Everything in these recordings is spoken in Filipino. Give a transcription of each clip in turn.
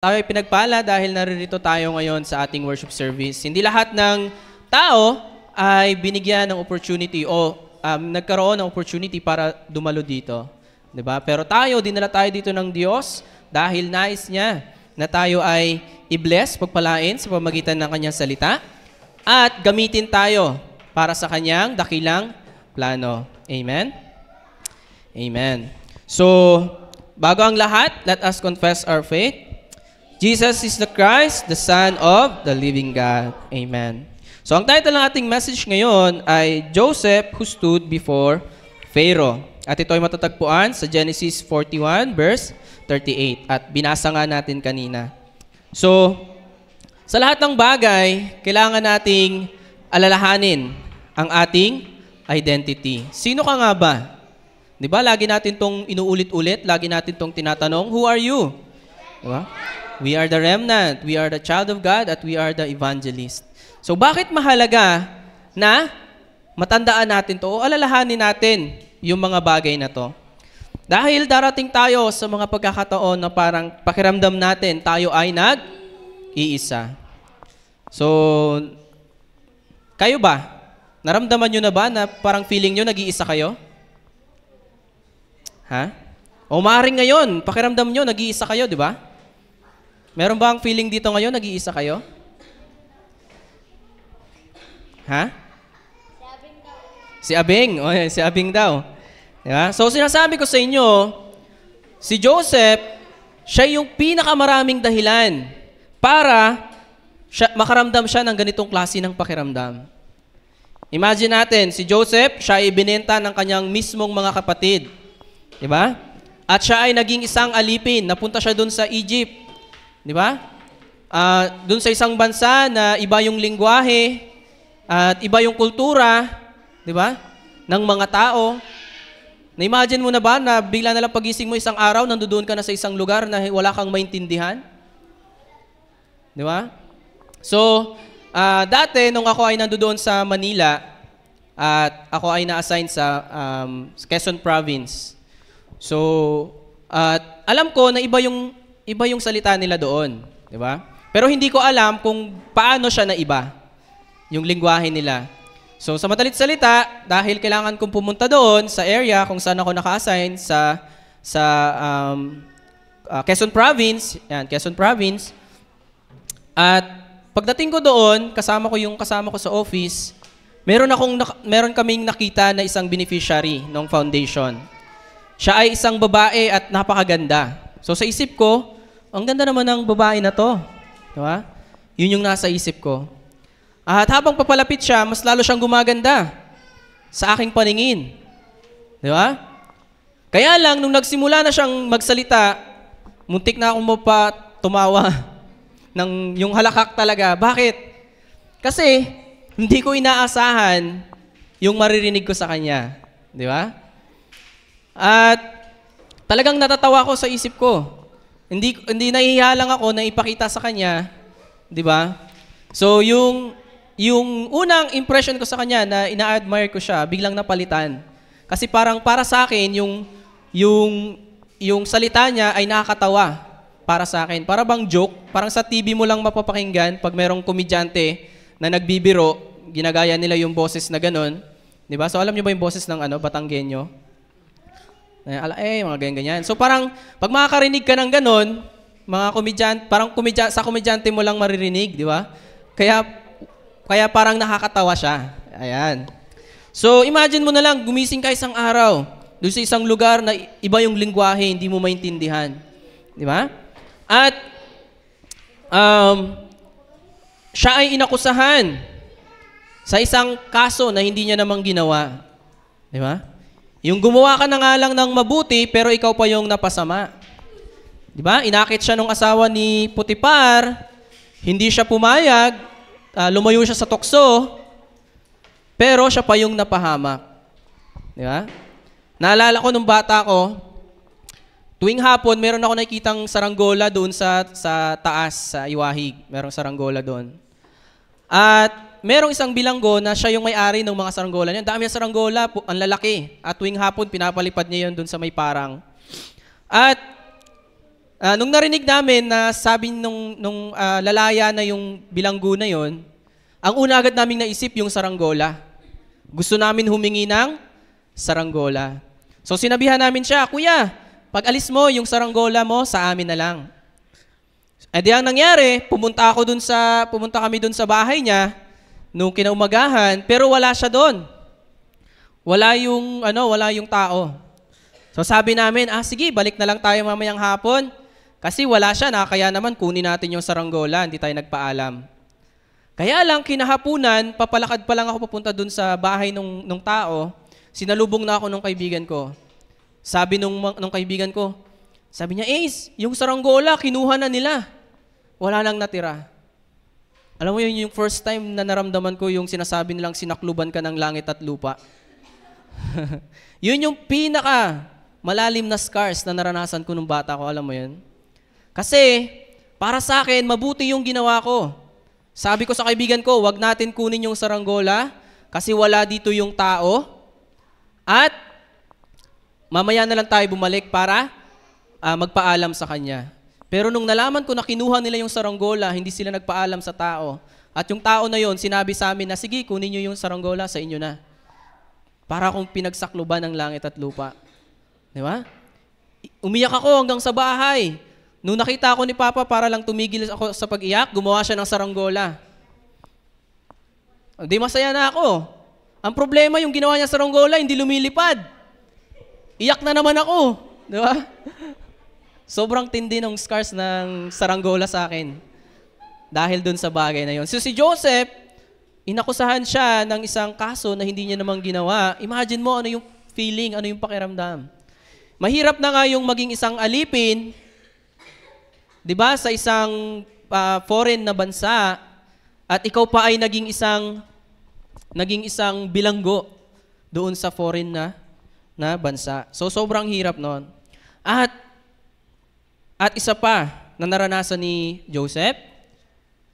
Tayo ay pinagpala dahil naririto tayo ngayon sa ating worship service. Hindi lahat ng tao ay binigyan ng opportunity o nagkaroon ng opportunity para dumalo dito. 'Di ba? Pero tayo, dinala tayo dito ng Diyos dahil nais niya na tayo ay i-bless, pagpalain sa pamamagitan ng kanyang salita at gamitin tayo para sa kanyang dakilang plano. Amen? Amen. So, bago ang lahat, let us confess our faith. Jesus is the Christ, the Son of the living God. Amen. So, ang title ng ating message ngayon ay Joseph who stood before Pharaoh. At ito ay matatagpuan sa Genesis 41 verse 38. At binasa nga natin kanina. So, sa lahat ng bagay, kailangan nating alalahanin ang ating identity. Sino ka nga ba? Di ba? Lagi natin itong inuulit-ulit. Lagi natin itong tinatanong, who are you? Di ba? We are the remnant, we are the child of God, at we are the evangelist. So bakit mahalaga na matandaan natin to o alalahanin natin yung mga bagay na to? Dahil darating tayo sa mga pagkakataon na parang pakiramdam natin tayo ay nag-iisa. So, kayo ba? Naramdaman nyo na ba na parang feeling nyo nag-iisa kayo? Ha? O maaaring ngayon, pakiramdam nyo nag-iisa kayo, di ba? Meron ba ang feeling dito ngayon, nag-iisa kayo? Ha? Si Abing. O, si Abing daw. Diba? So, sinasabi ko sa inyo, si Joseph, siya yung pinakamaraming dahilan para makaramdam siya ng ganitong klase ng pakiramdam. Imagine natin, si Joseph, siya ay binenta ng kanyang mismong mga kapatid. Diba? At siya ay naging isang alipin. Napunta siya dun sa Egypt. Di ba? Doon sa isang bansa na iba yung lingwahe at iba yung kultura, di ba? Ng mga tao. Na-imagine mo na ba na bigla na lang pagising mo isang araw, nandoon ka na sa isang lugar na wala kang maintindihan? Di ba? So, dati nung ako ay nandoon sa Manila at ako ay na-assign sa Quezon Province. So, alam ko na iba yung salita nila doon, di ba? Pero hindi ko alam kung paano siya naiba, yung lingwahe nila. So sa madalit salita, dahil kailangan kong pumunta doon sa area kung saan ako naka-assign sa Quezon Province, yan, Quezon Province. At pagdating ko doon, kasama ko sa office, meron kaming nakita na isang beneficiary ng foundation. Siya ay isang babae at napakaganda. So sa isip ko, ang ganda naman ng babae na to. Diba? Yun yung nasa isip ko. At habang papalapit siya, mas lalo siyang gumaganda sa aking paningin. Diba? Kaya lang, nung nagsimula na siyang magsalita, muntik na akong tumawa ng yung halakak talaga. Bakit? Kasi, hindi ko inaasahan yung maririnig ko sa kanya. Diba? At talagang natatawa ko sa isip ko. Hindi nahihiya lang ako na ipakita sa kanya, 'di ba? So yung unang impression ko sa kanya na ina-admire ko siya, biglang napalitan. Kasi parang para sa akin yung salita niya ay nakakatawa para sa akin. Para bang joke, parang sa TV mo lang mapapakinggan pag merong komedyante na nagbibiro, ginagaya nila yung boses na ganun, 'di ba? So alam niyo ba yung boses ng Batanggenyo? Mga ganyan-ganyan. So parang, pag makakarinig ka ng ganon, mga komedyante, sa komedyante mo lang maririnig, di ba? Kaya parang nakakatawa siya. Ayan. So imagine mo na lang, gumising ka isang araw, doon sa isang lugar na iba yung lingwahe, hindi mo maintindihan. Di ba? At, siya ay inakusahan sa isang kaso na hindi niya namang ginawa. Di ba? Yung gumawa ka na nga lang ng mabuti, pero ikaw pa yung napasama. Di ba? Inakit siya nung asawa ni Putipar, hindi siya pumayag, lumayo siya sa tukso, pero siya pa yung napahamak. Di ba? Naalala ko nung bata ko, tuwing hapon, meron ako nakikitang saranggola doon sa taas, sa Iwahig. Merong saranggola doon. At merong isang bilanggo na siya yung may-ari ng mga saranggola niya. Dami ng saranggola, ang lalaki. At tuwing hapon, pinapalipad niya yun dun sa may parang. At Nung narinig namin na sabi lalaya na yung bilanggo na yon, ang una agad naming naisip yung saranggola. Gusto namin humingi ng saranggola. So sinabihan namin siya, Kuya, pag alis mo, yung saranggola mo, sa amin na lang. Eh di ang nangyari, pumunta kami dun sa bahay niya, nung kinaumagahan, pero wala siya doon. Wala yung tao. So sabi namin, sige, balik na lang tayo mamayang hapon. Kasi wala siya na, kaya naman kunin natin yung saranggola, hindi tayo nagpaalam. Kaya lang, kinahapunan, papalakad pa lang ako papunta dun sa bahay nung tao, sinalubong na ako nung kaibigan ko. Sabi nung kaibigan ko, sabi niya, Ace, yung saranggola, kinuha na nila. Wala nang natira. Alam mo yun, yung first time na naramdaman ko yung sinasabi nilang sinakluban ka ng langit at lupa. Yun yung pinaka malalim na scars na naranasan ko nung bata ko, alam mo yun? Kasi, para sa akin, mabuti yung ginawa ko. Sabi ko sa kaibigan ko, wag natin kunin yung saranggola kasi wala dito yung tao at mamaya na lang tayo bumalik para magpaalam sa kanya. Pero nung nalaman ko na kinuha nila yung saranggola, hindi sila nagpaalam sa tao. At yung tao na yon sinabi sa amin na, sige, kunin nyo yung saranggola, sa inyo na. Para akong pinagsakluban ng langit at lupa. Di ba? Umiyak ako hanggang sa bahay. Nung nakita ako ni Papa, para lang tumigil ako sa pag-iyak, gumawa siya ng saranggola. Di masaya na ako. Ang problema, yung ginawa niya saranggola, hindi lumilipad. Iyak na naman ako. Di ba? Sobrang tindi ng scars ng saranggola sa akin. Dahil dun sa bagay na yon. So si Joseph, inakusahan siya ng isang kaso na hindi niya namang ginawa. Imagine mo ano yung feeling, ano yung pakiramdam. Mahirap na nga yung maging isang alipin, di ba, sa isang foreign na bansa, at ikaw pa ay naging isang bilanggo doon sa foreign na bansa. So sobrang hirap noon. At isa pa na naranasan ni Joseph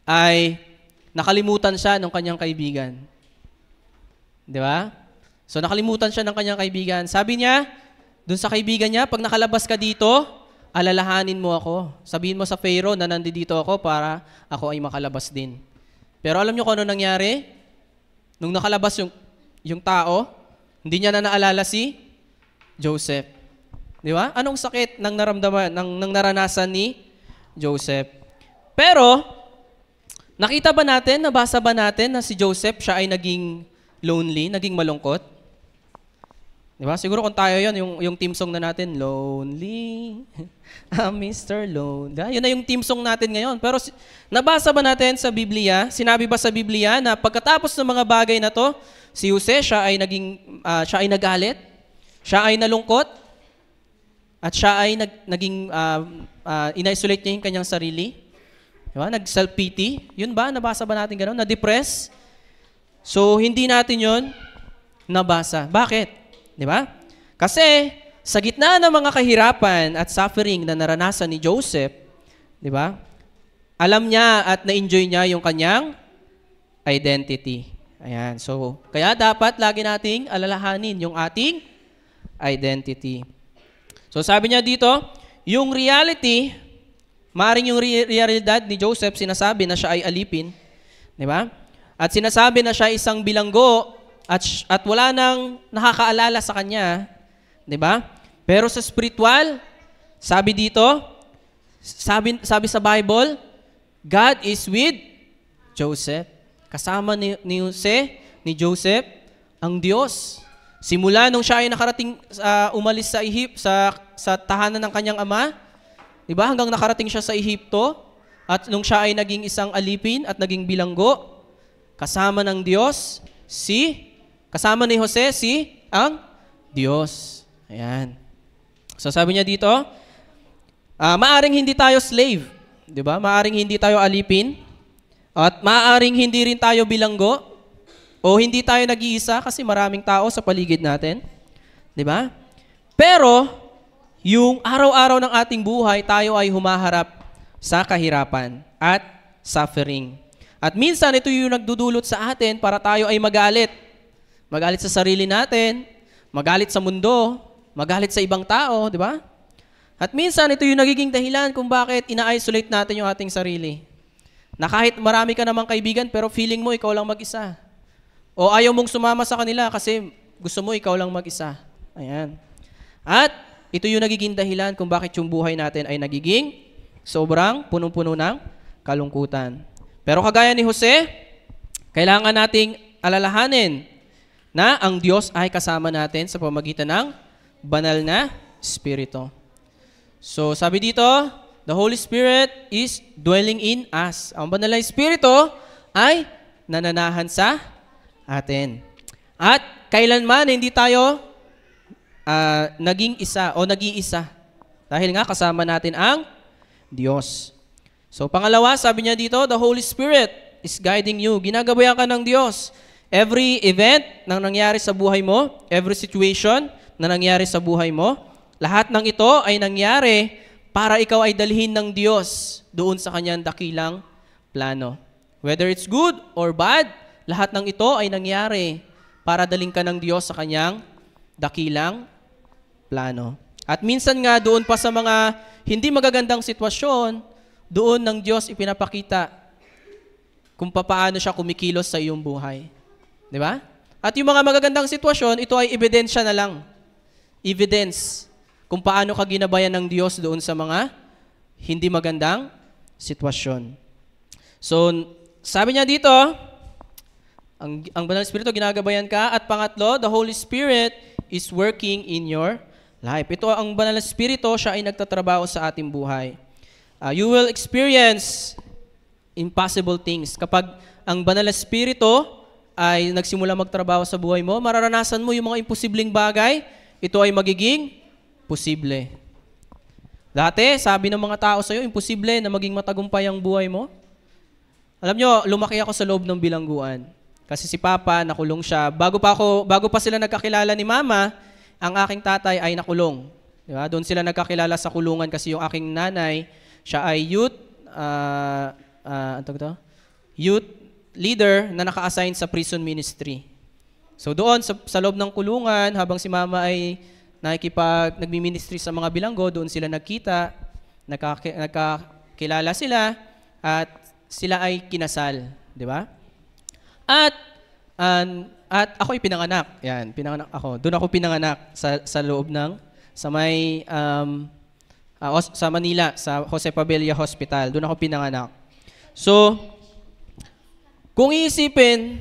ay nakalimutan siya ng kanyang kaibigan. Di ba? So nakalimutan siya ng kanyang kaibigan. Sabi niya, dun sa kaibigan niya, pag nakalabas ka dito, alalahanin mo ako. Sabihin mo sa Pharaoh na nandito ako para ako ay makalabas din. Pero alam niyo kung ano nangyari? Nung nakalabas yung tao, hindi niya na naalala si Joseph. Di ba? Anong sakit ng naranasan ni Joseph? Pero, nakita ba natin, nabasa ba natin na si Joseph, siya ay naging lonely, naging malungkot? Di ba? Siguro kung tayo yun, yung team song na natin, Lonely, I'm Mr. Lonely. Yun na yung team song natin ngayon. Pero nabasa ba natin sa Biblia, sinabi ba sa Biblia na pagkatapos ng mga bagay na to, si Jose, siya ay nagalit, siya ay nalungkot, at siya ay in-isolate niya yung kanyang sarili. Diba? Nag-self-pity. Yun ba? Nabasa ba natin gano'n? Na-depress? So, hindi natin yun nabasa. Bakit? Diba? Kasi, sa gitna ng mga kahirapan at suffering na naranasan ni Joseph, diba? Alam niya at na-enjoy niya yung kanyang identity. Ayan. So, kaya dapat lagi nating alalahanin yung ating identity. So sabi niya dito, yung reality, maaaring yung realidad ni Joseph, sinasabi na siya ay alipin, di ba? At sinasabi na siya isang bilanggo at wala nang nakakaalala sa kanya, di ba? Pero sa spiritual, sabi dito, sabi sa Bible, God is with Joseph. Kasama ni Joseph, ang Diyos. Simula nung siya ay nakarating umalis sa tahanan ng kanyang ama, 'di ba? Hanggang nakarating siya sa Ehipto at nung siya ay naging isang alipin at naging bilanggo, kasama ng Diyos kasama ni Jose ang Diyos. Ayan. So sabi niya dito, maaring hindi tayo slave, 'di ba? Maaring hindi tayo alipin at maaring hindi rin tayo bilanggo. O hindi tayo nag-iisa kasi maraming tao sa paligid natin. Di ba? Pero, yung araw-araw ng ating buhay, tayo ay humaharap sa kahirapan at suffering. At minsan, ito yung nagdudulot sa atin para tayo ay magalit. Magalit sa sarili natin, magalit sa mundo, magalit sa ibang tao, di ba? At minsan, ito yung nagiging dahilan kung bakit ina-isolate natin yung ating sarili. Na kahit marami ka namang kaibigan, pero feeling mo ikaw lang mag-isa. O ayaw mong sumama sa kanila kasi gusto mo ikaw lang mag-isa. Ayan. At ito yung nagiging dahilan kung bakit yung buhay natin ay nagiging sobrang punong-puno ng kalungkutan. Pero kagaya ni Jose, kailangan nating alalahanin na ang Diyos ay kasama natin sa pamamagitan ng banal na Espiritu. So sabi dito, the Holy Spirit is dwelling in us. Ang banal na Espiritu ay nananahan sa atin. At kailanman hindi tayo naging isa o nag-iisa. Dahil nga kasama natin ang Diyos. So pangalawa, sabi niya dito, the Holy Spirit is guiding you. Ginagabayan ka ng Diyos. Every event na nangyari sa buhay mo, every situation na nangyari sa buhay mo, lahat ng ito ay nangyari para ikaw ay dalhin ng Diyos doon sa kanyang dakilang plano. Whether it's good or bad, lahat ng ito ay nangyari para dalhin ka ng Diyos sa kanyang dakilang plano. At minsan nga doon pa sa mga hindi magagandang sitwasyon, doon ng Diyos ipinapakita kung paano siya kumikilos sa iyong buhay. Di ba? At yung mga magagandang sitwasyon, ito ay ebidensya na lang. Evidence kung paano ka ginabayan ng Diyos doon sa mga hindi magandang sitwasyon. So, sabi niya dito, ang Banal na Espiritu, ginagabayan ka. At pangatlo, the Holy Spirit is working in your life. Ito ang Banal na Espiritu, siya ay nagtatrabaho sa ating buhay. You will experience impossible things. Kapag ang Banal na Espiritu ay nagsimula magtrabaho sa buhay mo, mararanasan mo yung mga imposibleng bagay, ito ay magiging posible. Dati, sabi ng mga tao sa'yo, imposible na maging matagumpay ang buhay mo. Alam nyo, lumaki ako sa loob ng bilangguan. Kasi si Papa, nakulong siya. Bago pa sila nagkakilala ni Mama, ang aking tatay ay nakulong. Diba? Doon sila nagkakilala sa kulungan kasi yung aking nanay, siya ay youth leader na naka-assign sa prison ministry. So doon, sa loob ng kulungan, habang si Mama ay nagmi-ministry sa mga bilanggo, doon sila nagkita, nagkakilala sila, at sila ay kinasal. Di ba? At ako ay pinanganak. Yan, pinanganak ako. Doon ako pinanganak sa loob sa Manila, sa Jose Pabella Hospital. Doon ako pinanganak. So, kung iisipin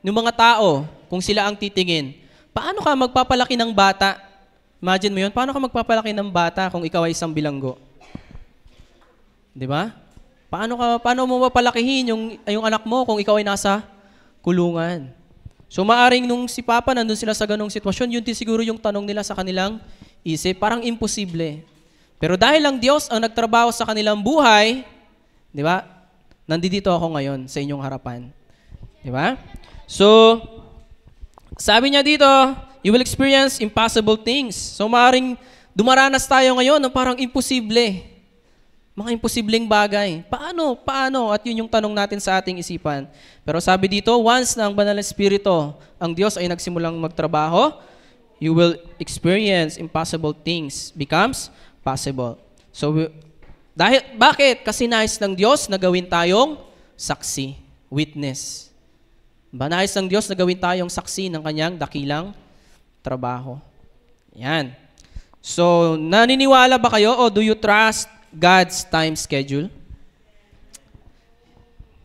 ng mga tao, kung sila ang titingin, paano ka magpapalaki ng bata? Imagine mo yun, paano ka magpapalaki ng bata kung ikaw ay isang bilanggo? Di ba? Paano mo mapalakihin yung anak mo kung ikaw ay nasa kulungan? So maaring nung si Papa nandun sila sa ganong sitwasyon, yun din siguro yung tanong nila sa kanilang isip, parang imposible. Pero dahil lang Diyos ang nagtrabaho sa kanilang buhay, di ba? Nandito ako ngayon sa inyong harapan. Di ba? So, sabi niya dito, you will experience impossible things. So maaring dumaranas tayo ngayon ng parang imposible. Mga imposibleng bagay. Paano? At yun yung tanong natin sa ating isipan. Pero sabi dito, once na ang Banal na Espiritu, ang Diyos ay nagsimulang magtrabaho, you will experience impossible things becomes possible. So, bakit? Kasi nais ng Diyos na gawin tayong saksi, witness. Nais ng Diyos na gawin tayong saksi ng kanyang dakilang trabaho. Yan. So, naniniwala ba kayo o do you trust God's time schedule?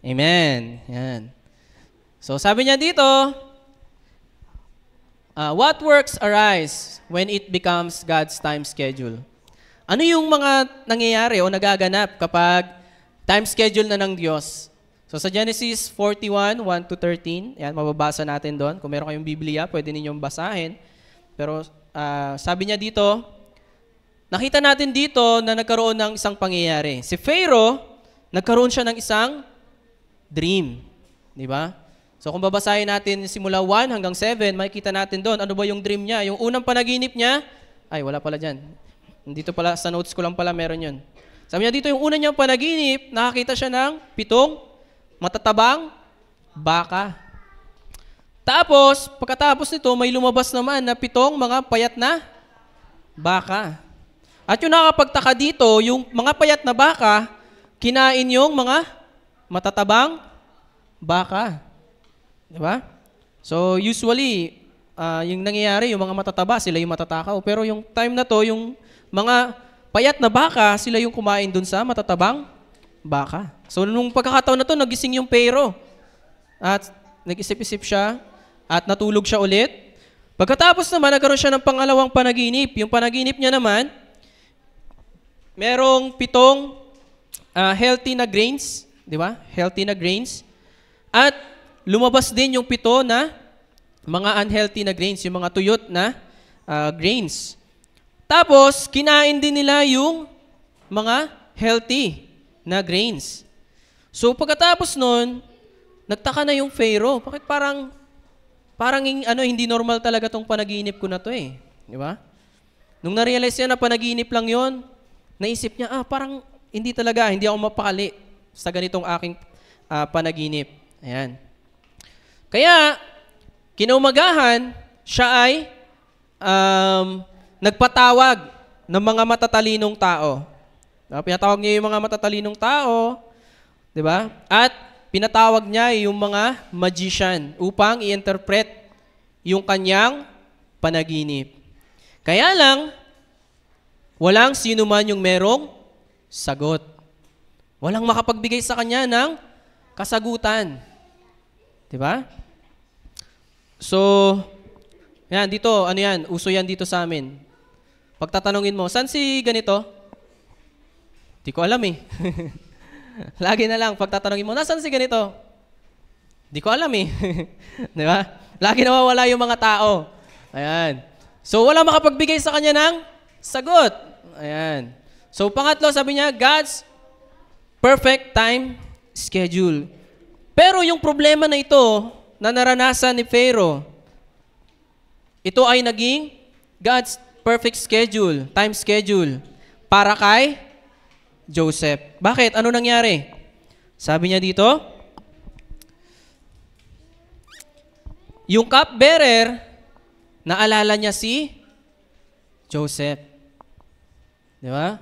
Amen. Yan. So, sabi niya dito, what works arise when it becomes God's time schedule? Ano yung mga nangyayari o nagaganap kapag time schedule na ng Diyos? So, sa Genesis 41, 1-13, yan, mababasa natin doon. Kung meron kayong Biblia, pwede ninyong basahin. Pero sabi niya dito, nakita natin dito na nagkaroon ng isang pangyayari. Si Pharaoh, nagkaroon siya ng isang dream. Di ba? So kung babasahin natin simula 1 hanggang 7, makikita natin doon, ano ba yung dream niya? Yung unang panaginip niya, ay wala pala dyan. Dito pala, sa notes ko lang pala meron yun. Sabi niya dito, yung unang niyang panaginip, nakakita siya ng 7 matatabang baka. Tapos, pagkatapos nito, may lumabas naman na 7 mga payat na baka. At yung nakakapagtaka dito, yung mga payat na baka, kinain yung mga matatabang baka. Di ba? So usually, yung nangyayari, yung mga matataba, sila yung matatakaw. Pero yung time na to, yung mga payat na baka, sila yung kumain dun sa matatabang baka. So nung pagkakataon na to, nagising yung Pharaoh. At nag-isip-isip siya at natulog siya ulit. Pagkatapos naman, nagkaroon siya ng pangalawang panaginip. Yung panaginip niya naman, merong 7 healthy na grains, di ba? Healthy na grains. At lumabas din yung 7 na mga unhealthy na grains, yung mga tuyot na grains. Tapos, kinain din nila yung mga healthy na grains. So, pagkatapos nun, nagtaka na yung Pharaoh. Bakit parang hindi normal talaga tong panaginip ko na to eh. Di ba? Nung na-realize niya na panaginip lang yon, naisip niya, parang hindi ako mapakali sa ganitong aking panaginip. Ayan. Kaya, kinaumagahan, siya ay nagpatawag ng mga matatalinong tao. Pinatawag niya yung mga matatalinong tao, di ba? At pinatawag niya yung mga magician upang i-interpret yung kanyang panaginip. Kaya lang, walang sino man yung merong sagot. Walang makapagbigay sa kanya ng kasagutan. Diba? So, yan, dito, uso yan dito sa amin. Pagtatanungin mo, saan si ganito? Di ko alam eh. Lagi na lang, pagtatanungin mo, nasaan si ganito? Di ko alam eh. Diba? Lagi nawawala yung mga tao. Ayan. So, wala makapagbigay sa kanya ng sagot. Ayan. So, pangatlo, sabi niya, God's perfect time schedule. Pero yung problema na ito, na naranasan ni Pharaoh, ito ay naging God's perfect schedule, time schedule, para kay Joseph. Bakit? Ano nangyari? Sabi niya dito, yung cupbearer, naalala niya si Joseph. Di ba?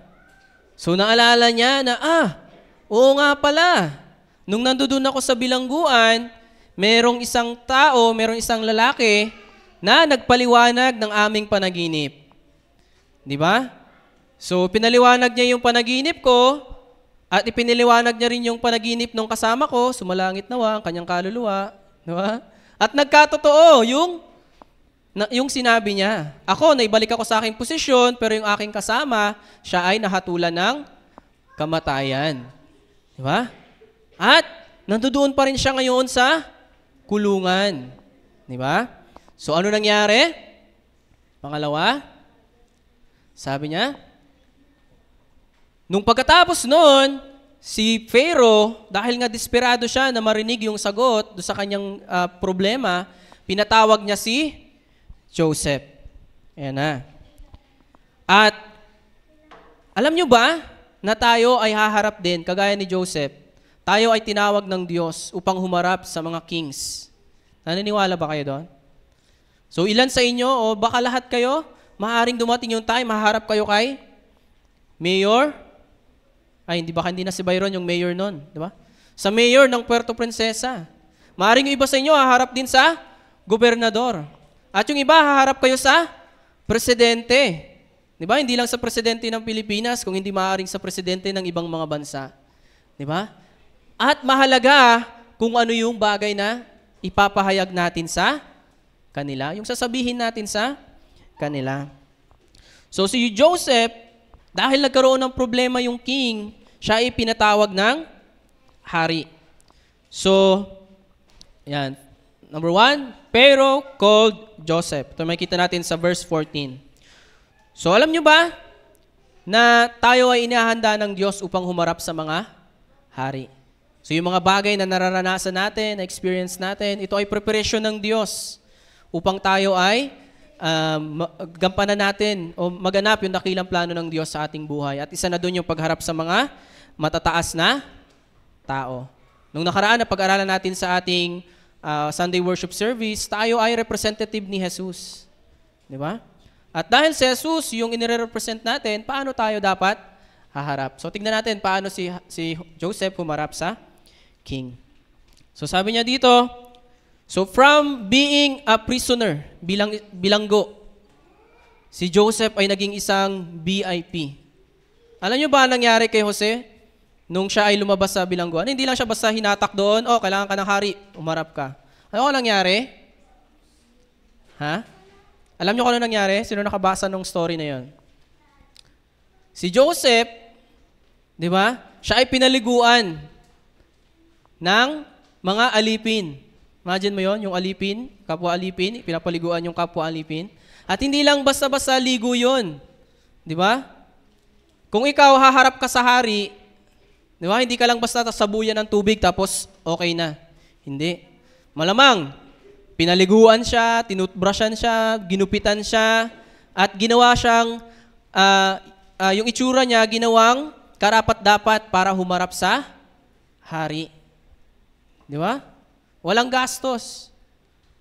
So naalala niya na, oo nga pala, nung nandoon ako sa bilangguan, merong isang tao, merong isang lalaki na nagpaliwanag ng aming panaginip. Di ba? So pinaliwanag niya yung panaginip ko at ipiniliwanag niya rin yung panaginip ng kasama ko, sumalangit nawa ang kanyang kaluluwa. Di ba? At nagkatotoo yung sinabi niya. Ako, naibalik ako sa aking posisyon, pero yung aking kasama, siya ay nahatulan ng kamatayan. Di ba? At nandoon pa rin siya ngayon sa kulungan. Di ba? So ano nangyari? Pangalawa, sabi niya, nung pagkatapos noon, si Pharaoh, dahil nga desperado siya na marinig yung sagot do sa kanyang problema, pinatawag niya si Joseph. Ayan na. At alam nyo ba na tayo ay haharap din, kagaya ni Joseph, tayo ay tinawag ng Diyos upang humarap sa mga kings. Naniniwala ba kayo doon? So ilan sa inyo, o baka lahat kayo, maaaring dumating yung time, maharap kayo kay mayor. Ay, hindi na si Byron yung mayor nun, di ba? Sa mayor ng Puerto Princesa. Maaaring yung iba sa inyo, haharap din sa gobernador. At yung iba, haharap kayo sa presidente. Di ba? Hindi lang sa presidente ng Pilipinas, kung hindi maaaring sa presidente ng ibang mga bansa. Di ba? At mahalaga kung ano yung bagay na ipapahayag natin sa kanila, yung sasabihin natin sa kanila. So si Joseph, dahil nagkaroon ng problema yung king, siya ay pinatawag ng hari. So, yan. Number 1, Pharaoh called Joseph. Ito makikita natin sa verse 14. So, alam nyo ba na tayo ay inahanda ng Diyos upang humarap sa mga hari? So, yung mga bagay na nararanasan natin, na-experience natin, ito ay preparation ng Diyos upang tayo ay gampanan natin o maganap yung dakilang plano ng Diyos sa ating buhay. At isa na doon yung pagharap sa mga matataas na tao. Nung nakaraan na pag-aralan natin sa ating Sunday worship service, tayo ay representative ni Jesus. Di ba? At dahil si Jesus yung inire-represent natin, paano tayo dapat haharap? So tignan natin paano si Joseph humarap sa king. So sabi niya dito, so from being a prisoner, bilanggo, si Joseph ay naging isang VIP. Alam niyo ba ang nangyari kay Jose nung siya ay lumabas sa bilangguan? Hindi lang siya basta hinatak doon, kailangan ka ng hari, umarap ka. Ano ang nangyari? Ha? Alam niyo kung ano nangyari? Sino nakabasa ng story na yon? Si Joseph, di ba? Siya ay pinaliguan ng mga alipin. Imagine mo yon, yung alipin, kapwa alipin, pinapaliguan yung kapwa alipin. At hindi lang basta-basta ligo yon. Di ba? Kung ikaw haharap ka sa hari, di ba? Hindi ka lang basta sabuyan ng tubig tapos okay na. Hindi. Malamang, pinaliguan siya, tinutbrushan siya, ginupitan siya, at ginawa siyang, yung itsura niya, ginawang karapat-dapat para humarap sa hari. Di ba? Walang gastos.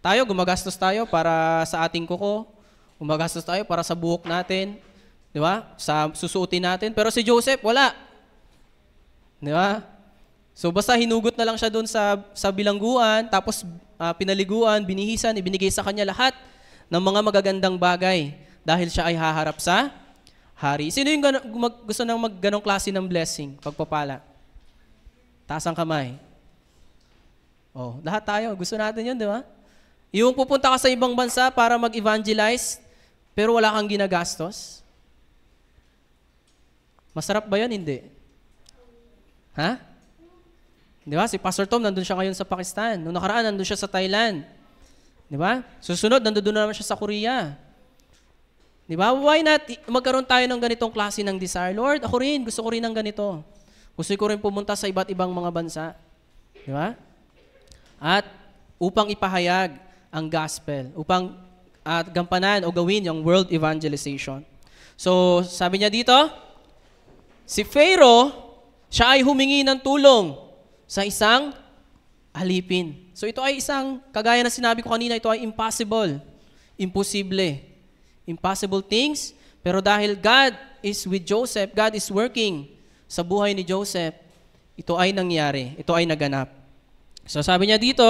Tayo, gumagastos tayo para sa ating kuko. Gumagastos tayo para sa buhok natin. Di ba? Sa susuotin natin. Pero si Joseph, wala. Di ba? So basta hinugot na lang siya doon sa bilangguan, tapos pinaliguan, binihisan, ibinigay sa kanya lahat ng mga magagandang bagay dahil siya ay haharap sa hari. Sino yung gusto nang magganong klase ng blessing, pagpapala? Taas ang kamay. Lahat tayo, gusto natin yun, di ba? Yung pupunta ka sa ibang bansa para mag-evangelize, pero wala kang ginagastos. Masarap ba yan? Hindi. Ha? Di ba? Si Pastor Tom, nandun siya ngayon sa Pakistan. Nung nakaraan, nandun siya sa Thailand. Di ba? Susunod, nandun na naman siya sa Korea. Di ba? Why not magkaroon tayo ng ganitong klase ng desire? Lord, ako rin, gusto ko rin ng ganito. Gusto ko rin pumunta sa iba't ibang mga bansa. Di ba? At upang ipahayag ang gospel, upang gampanan o gawin yung world evangelization. So, sabi niya dito, si Pharaoh, siya ay humingi ng tulong sa isang alipin. So ito ay isang, kagaya na sinabi ko kanina, ito ay impossible. Imposible. Impossible things, pero dahil God is with Joseph, God is working sa buhay ni Joseph, ito ay nangyari, ito ay naganap. So sabi niya dito,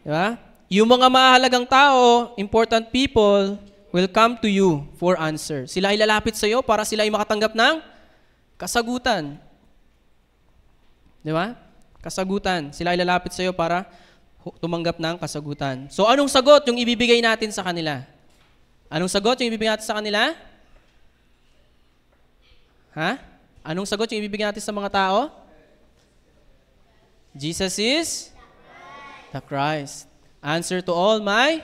di ba? Yung mga mahalagang tao, important people, will come to you for answer. Sila ay lalapit sa iyo para sila ay makatanggap ng kasagutan. Di ba? Kasagutan. Sila ay lalapit sa iyo para tumanggap ng kasagutan. So anong sagot yung ibibigay natin sa kanila? Anong sagot yung ibibigay natin sa kanila? Ha? Anong sagot yung ibibigay natin sa mga tao? Jesus is the Christ. Answer to all my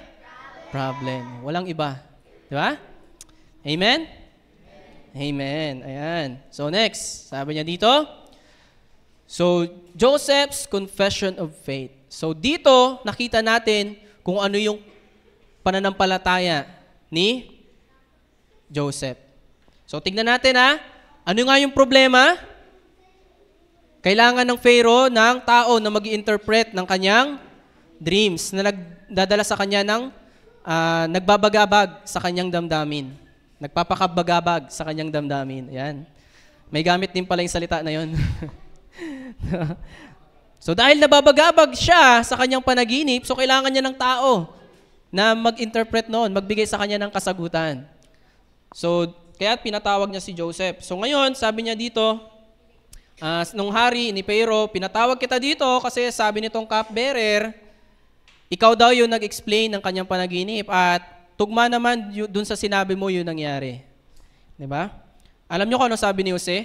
problem. Walang iba. Di ba? Amen? Amen. Ayan. So next, sabi niya dito, so Joseph's confession of faith. So dito, nakita natin kung ano yung pananampalataya ni Joseph. So tignan natin ano nga yung problema? Kailangan ng Pharaoh ng tao na mag-i-interpret ng kanyang dreams na nagdadala sa kanya ng nagbabagabag sa kanyang damdamin. Nagpapakabagabag sa kanyang damdamin. Ayan. May gamit din pala yung salita na yon. So dahil nababagabag siya sa kanyang panaginip, so kailangan niya ng tao na mag-interpret noon, magbigay sa kanya ng kasagutan. So kaya pinatawag niya si Joseph. So ngayon, sabi niya dito, nung hari ni Pharaoh, pinatawag kita dito kasi sabi nitong cupbearer, ikaw daw yung nag-explain ng kanyang panaginip at tugma naman dun sa sinabi mo yun nangyari. Diba? Alam niyo kung ano sabi ni Jose?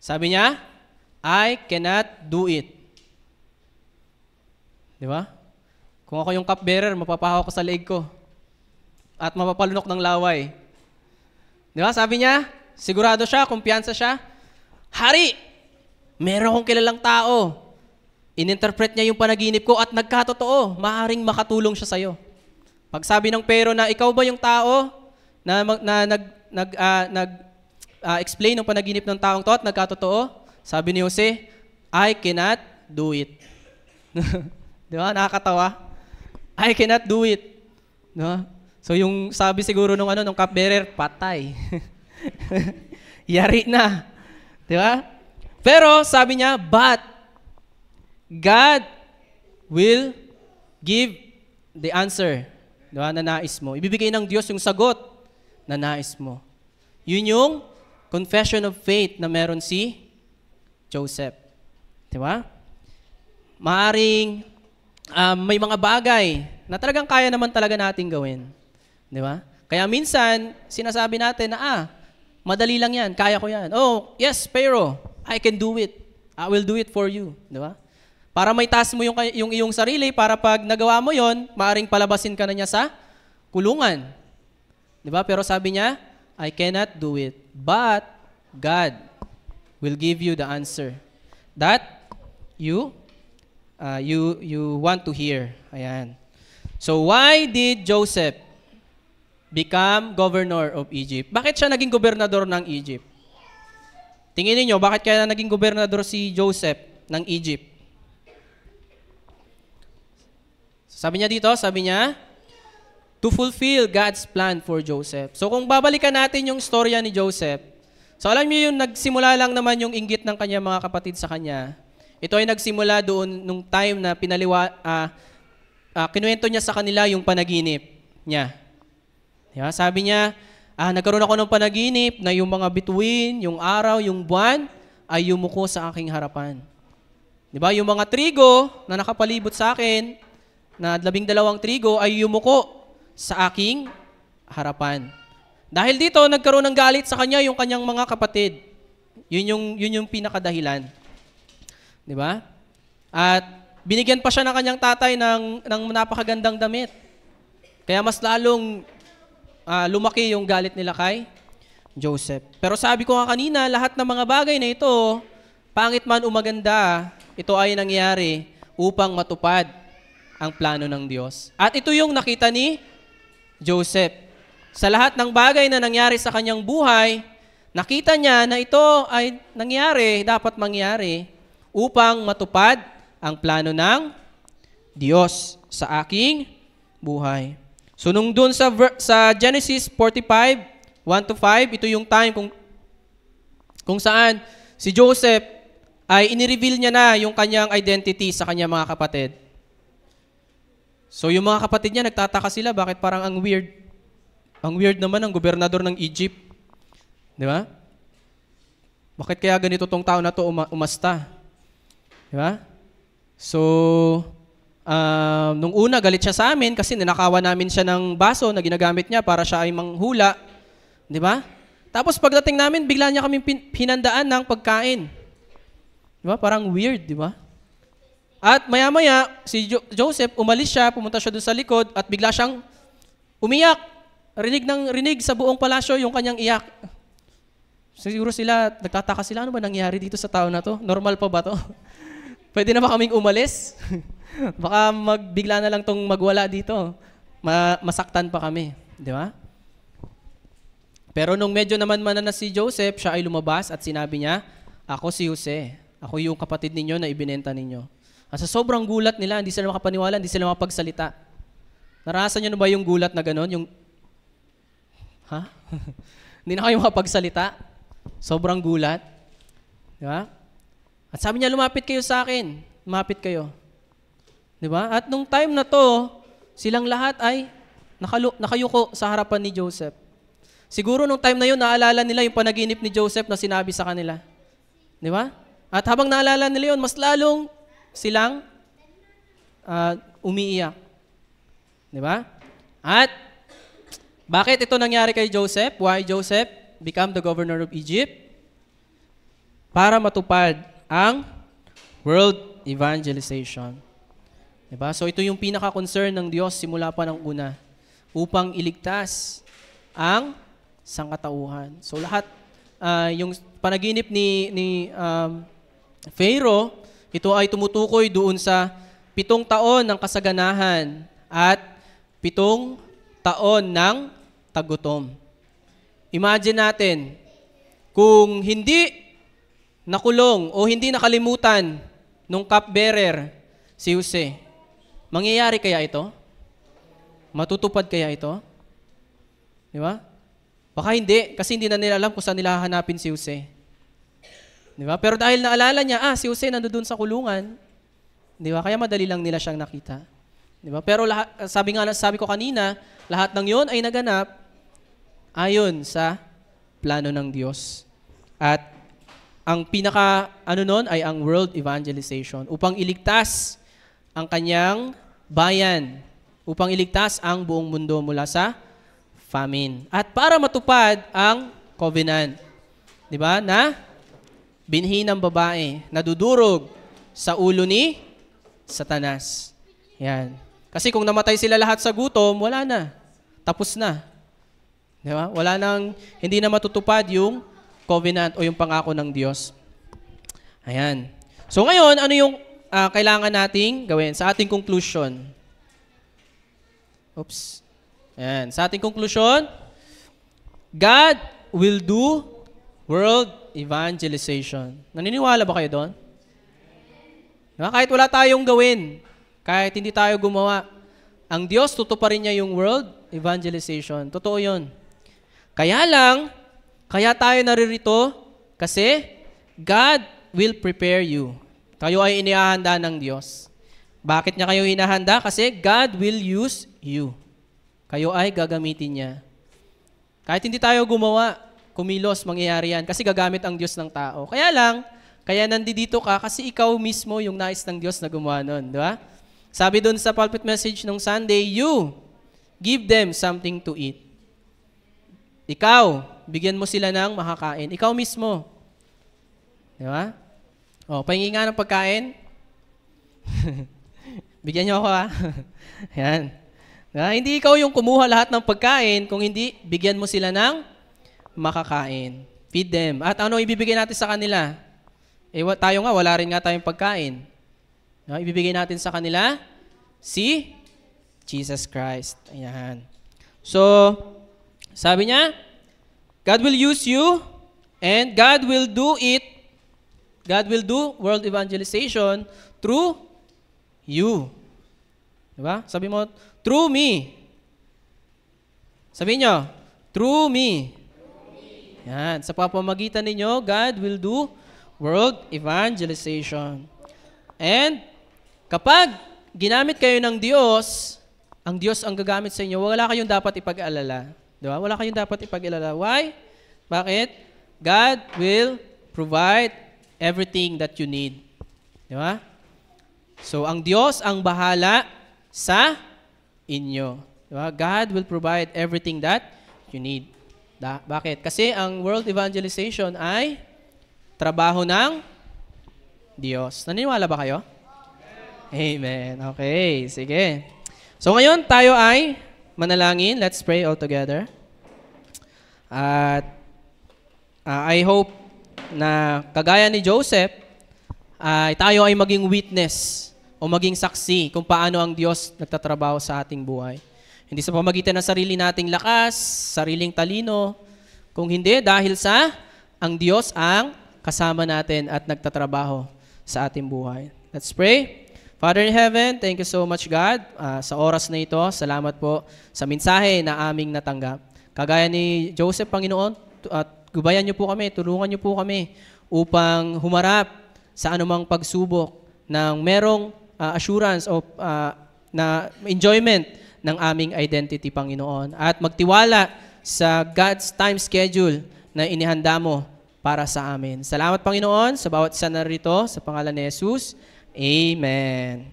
Sabi niya, I cannot do it. Diba? Kung ako yung cupbearer, mapapahaw ko sa leg ko at mapapalunok ng laway. Diba? Sabi niya, sigurado siya, kumpiyansa siya, Hari, meron akong kilalang tao. Ininterpret niya yung panaginip ko at nagkatotoo. Maaaring makatulong siya sa'yo. Pag sabi ng Pharaoh na ikaw ba yung tao na nag-explain ng panaginip ng taong to at nagkatotoo, sabi ni Jose, I cannot do it. Di ba? Nakakatawa. I cannot do it. No? So yung sabi siguro nung cupbearer, patay. Yari na. Di ba? Pero sabi niya, but God will give the answer. Di ba? Na nais mo. Ibibigay ng Diyos yung sagot na nais mo. Yun yung confession of faith na meron si Joseph. Di ba? Maaring may mga bagay na talagang kaya naman talaga natin gawin. Di ba? Kaya minsan, sinasabi natin na, madali lang yan, kaya ko yan. Oh, yes, Pharaoh, I can do it. I will do it for you. Di ba? Para may task mo yung iyong sarili, para pag nagawa mo yon, maaring palabasin ka na niya sa kulungan. Di ba? Pero sabi niya, I cannot do it, but God will give you the answer that you want to hear. Ayan. So why did Joseph become governor of Egypt? Bakit siya naging gobernador ng Egypt? Tingin niyo, bakit kaya naging gobernador si Joseph ng Egypt? Sabi niya, to fulfill God's plan for Joseph. So kung babalikan natin yung storya ni Joseph, so alam niyo yung nagsimula lang naman yung inggit ng kanya mga kapatid sa kanya. Ito ay nagsimula doon nung time na kinuwento niya sa kanila yung panaginip niya. Diba? Sabi niya, nagkaroon ako ng panaginip na yung mga bituin, yung araw, yung buwan, ay yumuko sa aking harapan. Diba? Yung mga trigo na nakapalibot sa akin, na 12 trigo, ay yumuko sa aking harapan. Dahil dito, nagkaroon ng galit sa kanya yung kanyang mga kapatid. Yun yung pinakadahilan. Diba? At binigyan pa siya ng kanyang tatay ng napakagandang damit. Kaya mas lalong lumaki yung galit nila kay Joseph. Pero sabi ko nga kanina, lahat ng mga bagay na ito, pangit man o maganda, ito ay nangyari upang matupad ang plano ng Diyos. At ito yung nakita ni Joseph. Sa lahat ng bagay na nangyari sa kanyang buhay, nakita niya na ito ay nangyari, dapat mangyari, upang matupad ang plano ng Diyos sa aking buhay. So nung doon sa Genesis 45, 1-5, ito yung time kung saan si Joseph ay inireveal niya na yung kanyang identity sa kanyang mga kapatid. So yung mga kapatid niya, nagtataka sila, bakit parang ang weird? Ang weird naman ng gobernador ng Egypt. Di ba? Bakit kaya ganito tong tao na to umasta? Di ba? So, nung una, galit siya sa amin kasi ninakawan namin siya ng baso na ginagamit niya para siya ay manghula. Di ba? Tapos pagdating namin, bigla niya kami hinandaan ng pagkain. Di ba? Parang weird, di ba? At maya-maya, si Joseph, umalis siya, pumunta siya doon sa likod, at bigla siyang umiyak. Rinig sa buong palasyo yung kanyang iyak. Siguro sila, nagtataka sila, ano ba nangyari dito sa tao na to? Normal pa ba to? Pwede na ba kaming umalis? Baka bigla na lang tong magwala dito. Masaktan pa kami. Di ba? Pero nung medyo naman na si Joseph, siya ay lumabas at sinabi niya, ako si Jose. Ako yung kapatid ninyo na ibinenta ninyo. At sa sobrang gulat nila, hindi sila makapaniwala, hindi sila makapagsalita. Naranasan niyo na ba yung gulat na gano'n? Hindi na kayo makapagsalita? Sobrang gulat. Di ba? At sabi niya, lumapit kayo sa akin. Lumapit kayo. Di ba? At nung time na to, silang lahat ay nakayuko sa harapan ni Joseph. Siguro nung time na yun, naalala nila yung panaginip ni Joseph na sinabi sa kanila. Di ba? At habang naalala nila yun, mas lalong silang umiiyak. Di ba? At bakit ito nangyari kay Joseph? Why Joseph become the governor of Egypt? Para matupad ang world evangelization. Di ba? So ito yung pinaka-concern ng Diyos simula pa ng una upang iligtas ang sangkatauhan. So lahat, yung panaginip ni Pharaoh, ito ay tumutukoy doon sa 7 taon ng kasaganahan at 7 taon ng tagutom. Imagine natin, kung hindi nakulong o hindi nakalimutan nung cupbearer si Jose, mangyayari kaya ito? Matutupad kaya ito? Di ba? Baka hindi, kasi hindi na nila alam kung saan nila hahanapin si Jose. Di ba? Pero dahil naalala niya, si Jose nandoon sa kulungan, di ba? Kaya madali lang nila siyang nakita. Di ba? Pero sabi ko kanina, lahat ng 'yon ay naganap ayon sa plano ng Diyos. At ang pinaka nun ay ang world evangelization upang iligtas ang kanyang bayan, upang iligtas ang buong mundo mula sa famine. At para matupad ang covenant, di ba? Na binhi ng babae, nadudurog sa ulo ni Satanas. Yan. Kasi kung namatay sila lahat sa gutom, wala na. Tapos na. Di ba? Hindi na matutupad yung covenant o yung pangako ng Diyos. Ayan. So ngayon, ano yung kailangan nating gawin sa ating conclusion? Oops. Ayan. Sa ating conclusion, God will do world evangelization. Naniniwala ba kayo doon? Diba? Kahit wala tayong gawin, kahit hindi tayo gumawa, ang Diyos tutuparin niya yung world evangelization. Totoo yun. Kaya tayo naririto kasi God will prepare you. Kayo ay inihahanda ng Diyos. Bakit niya kayo hinahanda? Kasi God will use you. Kayo ay gagamitin niya. Kahit hindi tayo gumawa, kumilos, mangyayari yan. Kasi gagamit ang Diyos ng tao. Kaya nandito ka kasi ikaw mismo yung nais ng Diyos na gumawa nun. Di ba? Sabi dun sa pulpit message nung Sunday, you give them something to eat. Ikaw, bigyan mo sila ng makakain. Ikaw mismo. Di ba? Pahingi nga ng pagkain. Bigyan niyo ako Yan. Hindi ikaw yung kumuha lahat ng pagkain, kung hindi, bigyan mo sila ng makakain. Feed them. At ano ibibigay natin sa kanila? Tayo nga, wala rin nga tayong pagkain. Ibibigay natin sa kanila si Jesus Christ. Ayan. So, sabi niya, God will use you and God will do it. God will do world evangelization through you. Diba? Sabi mo, through me. Sabi niyo, through me. Yan. Sa pamamagitan ninyo, God will do world evangelization. And kapag ginamit kayo ng Diyos, ang Diyos ang gagamit sa inyo, wala kayong dapat ipag-alala. Diba? Wala kayong dapat ipag-alala. Why? Bakit? God will provide everything that you need. Diba? So, ang Diyos ang bahala sa inyo. Diba? God will provide everything that you need. Bakit? Kasi ang world evangelization ay trabaho ng Diyos. Naniniwala ba kayo? Amen. Okay, sige. So ngayon, tayo ay manalangin. Let's pray all together. At I hope na kagaya ni Joseph, tayo ay maging witness o maging saksi kung paano ang Diyos nagtatrabaho sa ating buhay. Hindi sa pamagitan ng sarili nating lakas, sariling talino, kung hindi dahil sa ang Diyos ang kasama natin at nagtatrabaho sa ating buhay. Let's pray. Father in heaven, thank you so much God sa oras na ito. Salamat po sa mensahe na aming natanggap. Kagaya ni Joseph, Panginoon, gubayan niyo po kami, tulungan niyo po kami upang humarap sa anumang pagsubok ng merong assurance o na enjoyment ng aming identity, Panginoon. At magtiwala sa God's time schedule na inihanda mo para sa amin. Salamat, Panginoon, sa bawat isa narito, sa pangalan ni Jesus. Amen.